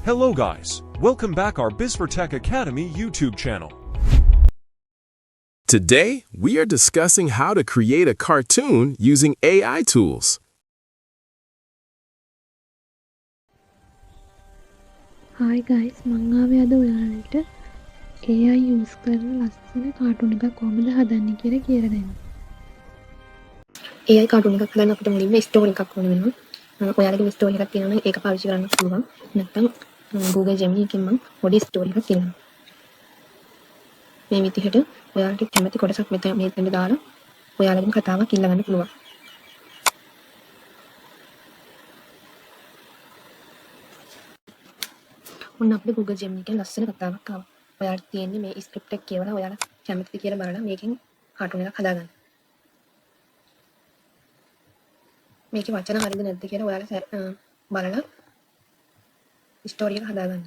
Hello guys, welcome back our BizForTech Academy YouTube channel. Today, we are discussing how to create a cartoon using AI tools. Hi guys, මං ආවේ අද ඔයාලට AI use කරන ලස්සන cartoon එකක් කොහොමද හදන්නේ කියලා කියලා දෙන්න. AI කාටුන් එකක් හදන්න අපිට මුලින්ම ස්ටෝරි එකක් ඕන වෙනවා. ඔයාලගේ ස්ටෝරි එකක් තියෙනවා නම් ඒක පාවිච්චි කරන්න පුළුවන්. නැත්නම් Google Gemini එකෙන් මම පොඩි ස්ටෝරි එකක් කියනවා. මේ විදිහට ඔයාලට කැමති කොටසක් මෙතන දාලා ඔයාලගෙන් කතාවක් ඉල්ලගන්න පුළුවන්. ඔන්න අපිට Google Gemini එකෙන් ලස්සන කතාවක් ආවා. ඔයාලට තියෙන්නේ මේ ස්ක්‍රිප්ට් එක කියවලා ඔයාලා කැමතිද කියලා බලලා මේකෙන් කාටුන් එකක් හදාගන්න. මේකේ වචන හරියද නැද්ද කියලා ඔයාලා බලලා ස්ටෝරි එක හදාගන්න.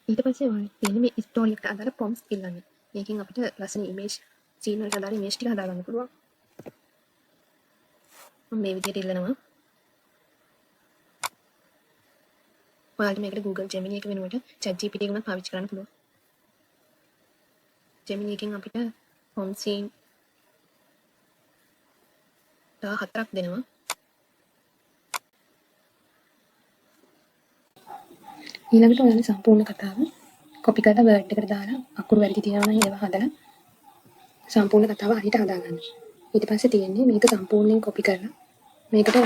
ඊට පස්සේ ඔයාලට තියෙන්නේ මේ ස්ටෝරි එකට අදාළ ප්‍රොම්ප්ට්ස් ඉල්ලන්න. මේකෙන් අපිට ලස්සන ඉමේජ් සීන් වලට අදාළ ඉමේජ් ටික හදාගන්න පුළුවන්. මම මේ විදිහට ඉල්ලනවා. ඔයාලට මේකට Google Gemini එක වෙනුවට ChatGPT එක උනත් පාවිච්චි කරන්න පුළුවන්. Gemini එකෙන් අපිට prompt scene 14ක් දෙනවා. ඊළඟට ඔයාලා සම්පූර්ණ කතාව කොපි කරලා Word එකට දාලා අකුරු වැරදි තියෙනවා නම් ඒවා හදලා සම්පූර්ණ කතාව හරියට හදාගන්න. ඊට පස්සේ තියෙන්නේ මේක සම්පූර්ණයෙන් කොපි කරලා මේකට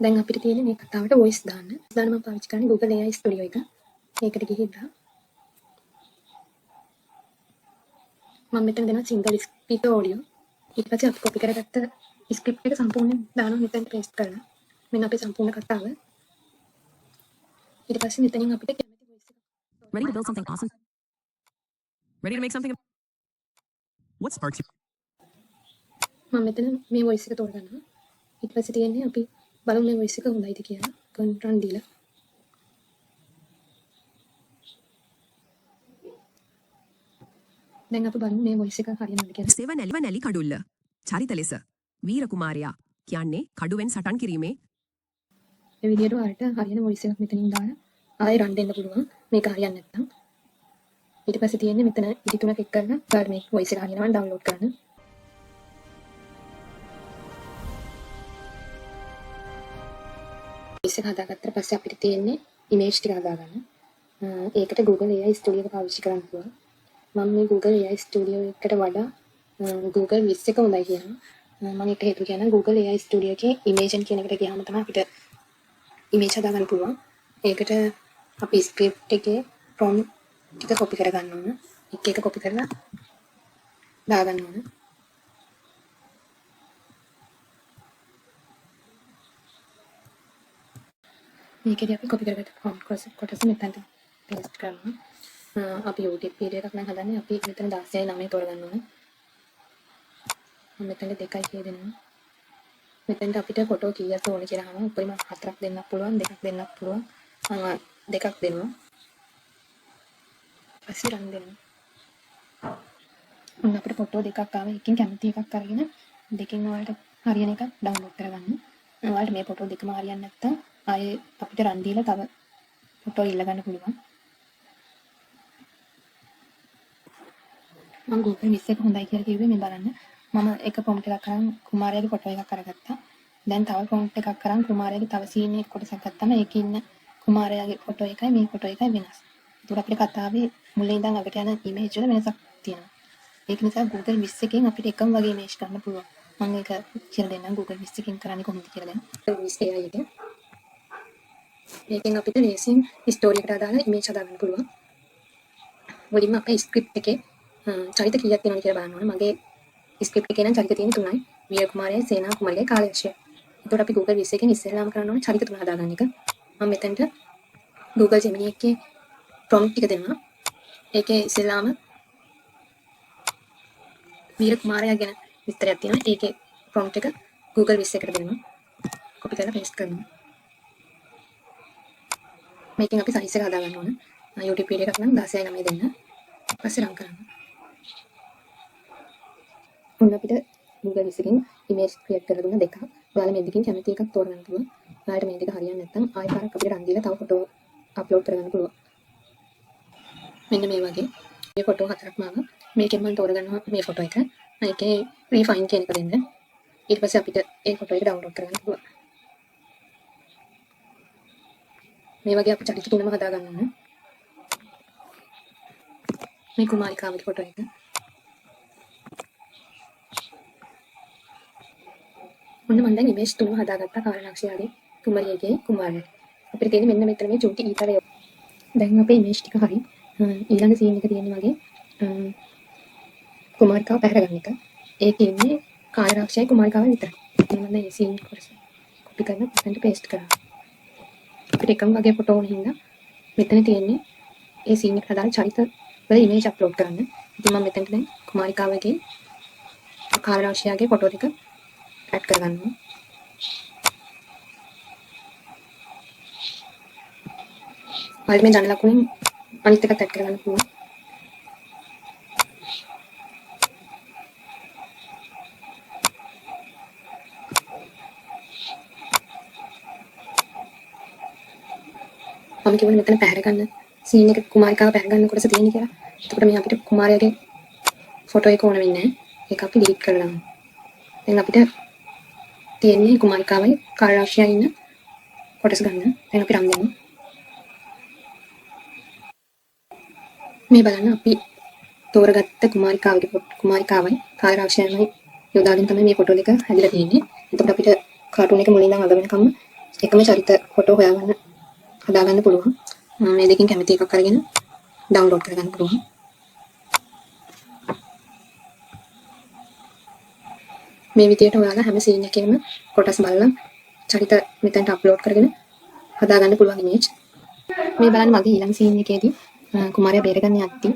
දැන් අපිට තියෙන්නේ මේ කතාවට වොයිස් දාන්න. දාන්න මම පාවිච්චි කරන්නේ Google AI Studio එක. මේකට ගිහිල්ලා මම මෙතන දෙනවා single speaker audio. ඊට පස්සේ අපි කොපි කරගත්ත ස්ක්‍රිප්ට් එක සම්පූර්ණයෙන් දානවා මෙතන paste කරලා. මෙන්න අපේ සම්පූර්ණ කතාව. ඊට පස්සේ මෙතනින් අපිට කැමති වොයිස් එක Ready to build something awesome? Ready to make something? What sparks you? මම මෙතන මේ වොයිස් එක තෝරගන්නවා. ඊට පස්සේ තියෙන්නේ අපි බලමු මේ වොයිස් එක හොඳයිද කියලා. control දීලා දැන් අපි බලමු මේ වොයිස් එක හරියනවද කියලා. සෙවනැලි කඩුල්ල. චරිත ලෙස වීර කුමාරයා කියන්නේ කඩුවෙන් සටන් කිරීමේ මේ විදිහට ඔයාලට හරියන වොයිස් එකක් මෙතනින් දාලා ආයෙ රන් දෙන්න පුළුවන්. මේක හරියන්නේ නැත්නම්. ඊට පස්සේ තියෙන්නේ මෙතන ඉදි තුනක් එක් කරලා ඔයාලට මේ වොයිස් එක හරියනවා නම් ඩවුන්ලෝඩ් කරන්න. වොයිස් එක හදාගත්තට පස්සේ අපිට තියෙන්නේ ඉමේජ් ටික හදාගන්න. ඒකට Google AI Studio එක පාවිච්චි කරන්න පුළුවන්. මම මේ Google AI Studio එකට වඩා Google 20 එක හොඳයි කියනවා. මම ඒක හේතුව කියනවා Google AI Studio එකේ Imagen කියන එකට ගියාම තමයි අපිට ඉමේජ් හදාගන්න පුළුවන්. ඒකට අපි ස්ක්‍රිප්ට් එකේ prompt ටික කොපි කරගන්න ඕන. එක කොපි කරලා දාගන්න ඕන. මේකදී අපි කොපි කරගත්ත prompt කොටස මෙතනට paste කරනවා. අපි YouTube වීඩියෝ එකක් නම් හදන්නේ අපි මෙතන 16:9 තෝරගන්න ඕන. මම මෙතන 2යි කියලා දෙනවා. මෙතෙන්ට අපිට ෆොටෝ කීයක් ඕනේ කියලා අහනවා. උපරිම 4ක් දෙන්නත් පුළුවන්, 2ක් දෙන්නත් පුළුවන්. මම 2ක් දෙනවා. පස්සේ රන් දෙනවා. මම අපිට ෆොටෝ 2ක් ආවා. එකකින් කැමති එකක් අරගෙන දෙකෙන් ඔයාලට හරියන එකක් ඩවුන්ලෝඩ් කරගන්න. ඔයාලට මේ ෆොටෝ දෙකම හරියන්නේ නැත්නම් ආයේ අපිට රන් දීලා තව ෆොටෝ ඉල්ල ගන්න පුළුවන්. මම Google 20 එක හොඳයි කියලා කිව්වේ මේ බලන්න. මම එක ප්‍රොම්ප්ට් එකක් කරන් කුමාරයාගේ ෆොටෝ එකක් අරගත්තා. දැන් තව ප්‍රොම්ප්ට් එකක් කරන් කුමාරයාගේ තව සීන් එකක් කොටසක් ගත්තාම ඒකේ ඉන්න කුමාරයාගේ ෆොටෝ එකයි මේ ෆොටෝ එකයි වෙනස්. ඒකට අපිට කතාවේ මුලින් ඉඳන් අගට යන ඉමේජ් වල වෙනසක් තියෙනවා. ඒක නිසා Google 20 එකෙන් අපිට එකම වගේ ඉමේජ් ගන්න පුළුවන්. මම ඒක කියලා දෙන්නම් Google 20 එකෙන් කරන්නේ කොහොමද කියලා දැන්. Google AI එකෙන් මේකෙන් අපිට ලේසියෙන් ස්ටෝරි එකට අදාළ ඉමේජ් හදාගන්න පුළුවන්. මුලින්ම අපේ ස්ක්‍රිප්ට් එකේ චරිත කීයක් තියෙනවද කියලා බලන්න ඕනේ. මගේ ස්ක්‍රිප්ට් එකේ නම් චරිත තියෙන්නේ 3යි. වීර කුමාරයයි, සේනා කුමාරයයි, කාලයක්ෂයයි. ඒකට අපි Google 20 එකෙන් ඉස්සෙල්ලාම කරන්න ඕනේ චරිත 3 හදාගන්න එක. මම මෙතනට Google Gemini එකේ prompt ටික දෙනවා. ඒකේ ඉස්සෙල්ලාම වීර කුමාරයා ගැන විස්තරයක් තියෙනවා. ඒකේ prompt එක Google 20 එකට දෙනවා. කොපි කරලා paste කරනවා. මේකෙන් අපි size එක හදාගන්න ඕනේ. YouTube වීඩියෝ එකක් නම් 16:9 දෙන්න. පස්සේ රන් කරන්න. ඔන්න අපිට Google 20 එකෙන් ඉමේජ් ක්‍රියේට් කරලා දුන්න දෙකක්. ඔයාලා මේ දෙකෙන් කැමති එකක් තෝරගන්න පුළුවන්. ඔයාලට මේ දෙක හරියන්නේ නැත්නම් ආයෙ පාරක් අපිට රන් දීලා තව ෆොටෝ අප්ලෝඩ් කරගන්න පුළුවන්. මෙන්න මේ වගේ මේ ෆොටෝ හතරක්ම ආවා. මේකෙන් මම තෝරගන්නවා මේ ෆොටෝ එක. ඒකේ රීෆයින් කියන එක දෙන්න. ඊට පස්සේ අපිට ඒ ෆොටෝ එක ඩවුන්ලෝඩ් කරගන්න පුළුවන්. මේ වගේ අපි චරිත තුනම හදා ගන්න ඕන. මේ කුමාරිකාවගේ ෆොටෝ එක. ඔන්න මම දැන් ඉමේජ් තුනම හදාගත්තා කාලනක්ෂයාගේ කුමරියගේ කුමාරයාගේ. අපිට තියෙන්නේ මෙන්න මෙතන මේ චූටි ඊතරය. දැන් අපේ ඉමේජ් ටික හරි. ඊළඟ සීන් එක තියෙන්නේ වගේ කුමාරිකාව පැහැරගන්න එක. ඒකේ ඉන්නේ කාලනක්ෂයයි කුමාරිකාවයි විතරයි. ඉතින් මම මේ සීන් කොටස කොපි කරලා මෙතනට පේස්ට් කරා. අපිට එකම වගේ ෆොටෝ වුණ හින්දා මෙතන තියෙන්නේ ඒ සීන් එකට අදාළ චරිත වල ඉමේජ් අප්ලෝඩ් කරන්න. ඉතින් මම මෙතනට දැන් කුමාරිකාවගේ කාලනක්ෂයාගේ ෆොටෝ ටික ඇඩ් කරගන්නවා. ඔයාලට මේ දන ලකුණෙන් අනිත් එකත් ඇඩ් කරගන්න පුළුවන්. මම කියවනේ මෙතන පැහැර ගන්න සීන් එක කුමාරිකාව පැහැර ගන්න කොටස තියෙන්නේ කියලා. එතකොට මේ අපිට කුමාරයාගේ ෆොටෝ එක ඕන වෙන්නේ නැහැ. ඒක අපි ඩිලීට් කරලා දාමු. දැන් අපිට තියෙන්නේ කුමාරිකාවයි කාලරක්ෂයා ඉන්න කොටස් ගන්න. දැන් අපි රන් දෙමු. මේ බලන්න අපි තෝරගත්ත කුමාරිකාවයි කාලරක්ෂයාමයි යොදාගෙන තමයි මේ ෆොටෝ දෙක හැදිලා තියෙන්නේ. එතකොට අපිට කාටුන් එක මුලින් ඉඳන් අග වෙනකම් එකම චරිත ෆොටෝ හොයාගන්න හදාගන්න පුළුවන්. මේ දෙකෙන් කැමති එකක් අරගෙන ඩවුන්ලෝඩ් කරගන්න පුළුවන්. මේ විදියට ඔයාලා හැම සීන් එකේම කොටස් බලලා චරිත මෙතනට අප්ලෝඩ් කරගෙන හදාගන්න පුළුවන් ඉමේජ්. මේ බලන්න මගේ ඊළඟ සීන් එකේදී කුමාරයා බේරගන්න යද්දී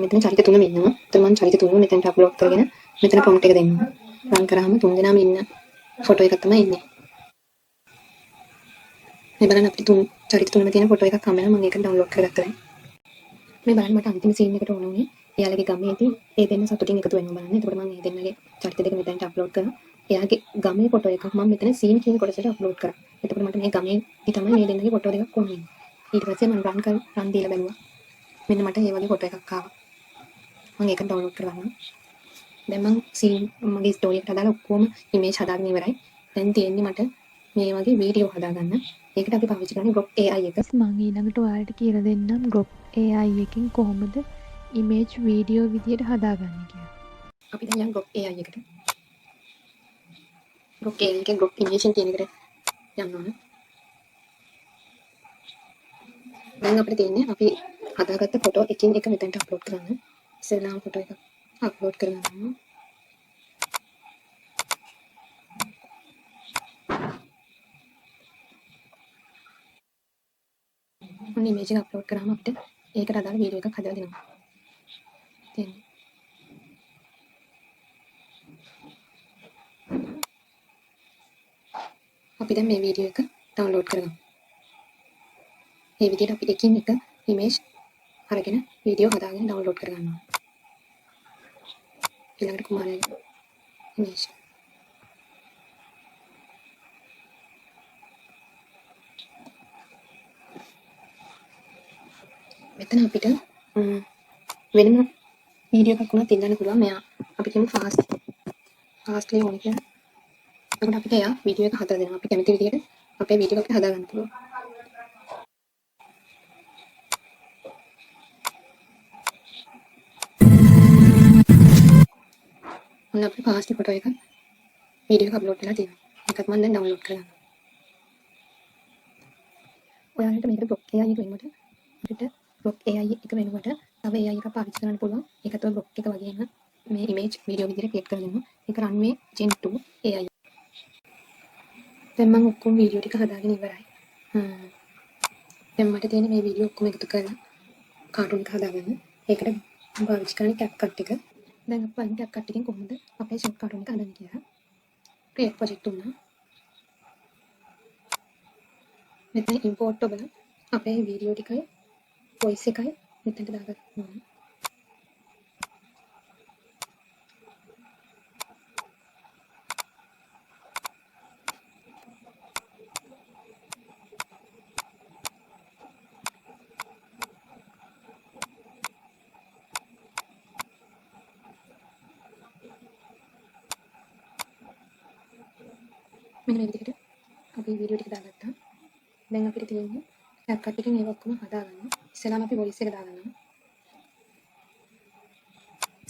මෙතන චරිත තුනම ඉන්නවා. එතකොට මම චරිත තුනම මෙතනට අප්ලෝඩ් කරගෙන මෙතන ප්‍රොම්ප්ට් එක දෙන්නවා. රන් කරාම තුන් දෙනාම ඉන්න ෆොටෝ එකක් තමයි ඉන්නේ. මේ බලන්න අපිට චරිත තුනම තියෙන ෆොටෝ එකක් හම්බෙනවා. මම ඒක ඩවුන්ලෝඩ් කරගත්තා දැන්. මේ බලන්න මට අන්තිම සීන් එකට ඕන උනේ එයාලගේ ගමේදී ඒ දෙන්න සතුටින් එකතු වෙනවා බලන්න. එතකොට මම මේ දෙන්නගේ චරිත දෙක මෙතනට අප්ලෝඩ් කරනවා. එයාගේ ගමේ ෆොටෝ එකක් මම මෙතන සීන් කියන කොටසට අප්ලෝඩ් කරා. එතකොට මට මේ ගමේදී තමයි මේ දෙන්නගේ ෆොටෝ දෙකක් ඕන වෙන්නේ. ඊට පස්සේ මම රන් දීලා බැලුවා. මෙන්න මට මේ වගේ ෆොටෝ එකක් ආවා. මම ඒක ඩවුන්ලෝඩ් කරගන්නවා. දැන් මම සීන් මගේ ස්ටෝරි එකට අදාළ ඔක්කොම ඉමේජ් හදාගෙන ඉවරයි. දැන් තියෙන්නේ මට මේ වගේ වීඩියෝ හදාගන්න. ඒකට අපි පාවිච්චි කරන්නේ Grok AI එක. මම ඊළඟට ඔයාලට කියලා දෙන්නම් Grok AI එකෙන් කොහොමද ඉමේජ් වීඩියෝ විදියට හදාගන්නේ කියලා. අපි දැන් යන් Grok AI එකට. Grok AI එකේ Grok Animation කියන එකට යන්න ඕන. දැන් අපිට තියෙන්නේ අපි හදාගත්ත ෆොටෝ එකින් එක මෙතනට අප්ලෝඩ් කරන්න. ඉස්සෙල්ලාම ෆොටෝ එක අප්ලෝඩ් කරගන්නවා. ඔන්න ඉමේජ් එක අප්ලෝඩ් කරාම අපිට ඒකට අදාළ වීඩියෝ එකක් හදලා දෙනවා. තියෙන්නේ. අපි දැන් මේ වීඩියෝ එක ඩවුන්ලෝඩ් කරගමු. මේ විදිහට අපි එකින් එක ඉමේජ් අරගෙන වීඩියෝ හදාගෙන ඩවුන්ලෝඩ් කරගන්නවා. ඊළඟට කුමාරයාගේ ඉමේජ්. මෙතන අපිට වෙනම වීඩියෝ එකක් උනත් ඉල්ලන්න පුළුවන්. මෙයා අපි කියමු ෆාස්ට්ලි ඕන කියලා. එතකොට අපිට එයා වීඩියෝ එක හදලා දෙනවා. අපි කැමති විදිහට අපේ වීඩියෝ එක හදා ගන්න පුළුවන්. ඔන්න අපේ ෆාස්ට් ෆොටෝ එක වීඩියෝ එක අප්ලෝඩ් කරලා තියෙනවා. ඒකත් මම දැන් ඩවුන්ලෝඩ් කරගන්නවා. ඔයාලට මේකට Grok AI එක වෙනුවට අපිට Grok AI එක වෙනුවට තව AI එකක් පාවිච්චි කරන්න පුළුවන්. ඒකත් ඔය Grok එක වගේම මේ ඉමේජ් වීඩියෝ විදිහට ක්‍රියේට් කරලා දෙනවා. ඒක runway gen 2 AI. දැන් මම ඔක්කොම වීඩියෝ ටික හදාගෙන ඉවරයි. දැන් මට තියෙන මේ වීඩියෝ ඔක්කොම එකතු කරලා කාටුන් එක හදාගන්න. ඒකට මම පාවිච්චි කරන්නේ CapCut එක. දැන් අපි බලමු CapCut එකෙන් කොහොමද අපේ ෂොට් කාටුන් එක හදන්නේ කියලා. ක්‍රියේට් ප්‍රොජෙක්ට් උනා. මෙතන ඉම්පෝර්ට් ඔබල අපේ වීඩියෝ ටිකයි වොයිස් එකයි මෙතනට දාගන්න ඕනේ. මෙන්න මේ විදිහට අපි වීඩියෝ ටික දාගත්තා. දැන් අපිට තියෙන්නේ CapCut එකෙන් ඒව ඔක්කොම හදාගන්න. ඉස්සෙල්ලාම අපි voice එක දාගන්නවා.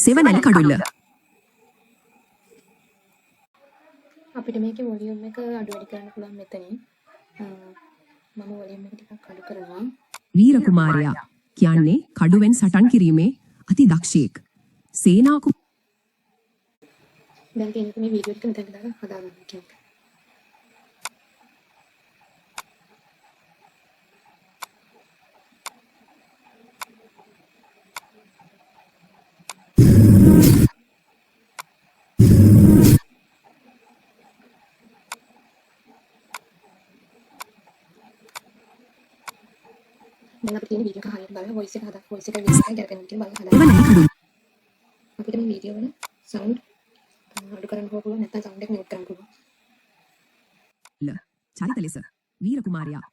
සෙවනැලි කඩුල්ල. අපිට මේකේ වොලියුම් එක අඩු වැඩි කරන්න පුළුවන් මෙතනින්. මම වොලියුම් එක ටිකක් අඩු කරනවා. වීර කුමාරයා කියන්නේ කඩුවෙන් සටන් කිරීමේ අති දක්ෂයෙක්. සේනාකු දැන් තියෙන්නේ මේ වීඩියෝ එක මෙතනට දාලා හදාගන්න කියන්නේ. දැන් අපිට තියෙන වීඩියෝ එක හරියට බලලා voice එක හදා voice එක විස්තර කරගෙන ඉන්න බලලා හදා. සෙවනැලි කඩුල්ල. අපිට මේ වීඩියෝ වල sound අඩු කරන්න පුළුවන් නැත්නම් sound එක mute කරන්න පුළුවන්. චරිත ලෙස වීර කුමාරයා.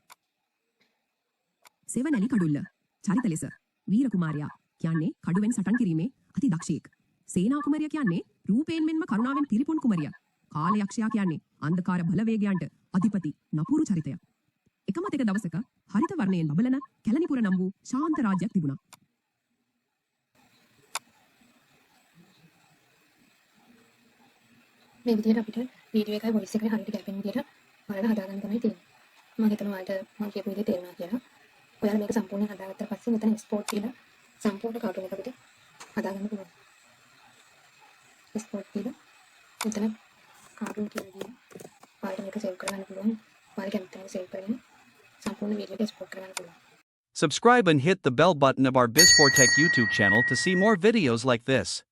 සෙවනැලි කඩුල්ල. චරිත ලෙස වීර කුමාරයා කියන්නේ කඩුවෙන් සටන් කිරීමේ අති දක්ෂයෙක්. සේනා කුමරිය කියන්නේ රූපයෙන් මෙන්ම කරුණාවෙන් පිරිපුන් කුමරිය. කාල යක්ෂයා කියන්නේ අන්ධකාර බලවේගයන්ට අධිපති නපුරු චරිතයක්. එකම තෙක දවසක හරිත වර්ණයෙන් බබලන කැලණිපුර නම් වූ ශාන්ත රාජ්‍යයක් තිබුණා. මේ විදිහට අපිට වීඩියෝ එකයි voice එකයි හරියට ගැපෙන විදිහට බලලා හදාගන්න තමයි තියෙන්නේ. මම හිතනවා ඔයාලට මම කියපු විදිහට තේරුණා කියලා. ඔයාලා මේක සම්පූර්ණයෙන් හදාගත්තට පස්සේ මෙතන export කියලා සම්පූර්ණ කාටුන් එක අපිට හදාගන්න පුළුවන්. export කියලා මෙතන කාටුන් කියලා කියන ඔයාලට මේක save කරගන්න පුළුවන්. ඔයාලා කැමති තැනක save කරගෙන සම්පූර්ණ වීඩියෝ එක export කරගන්න පුළුවන්. Subscribe and hit the bell button of our Biz4Tech YouTube channel to see more videos like this.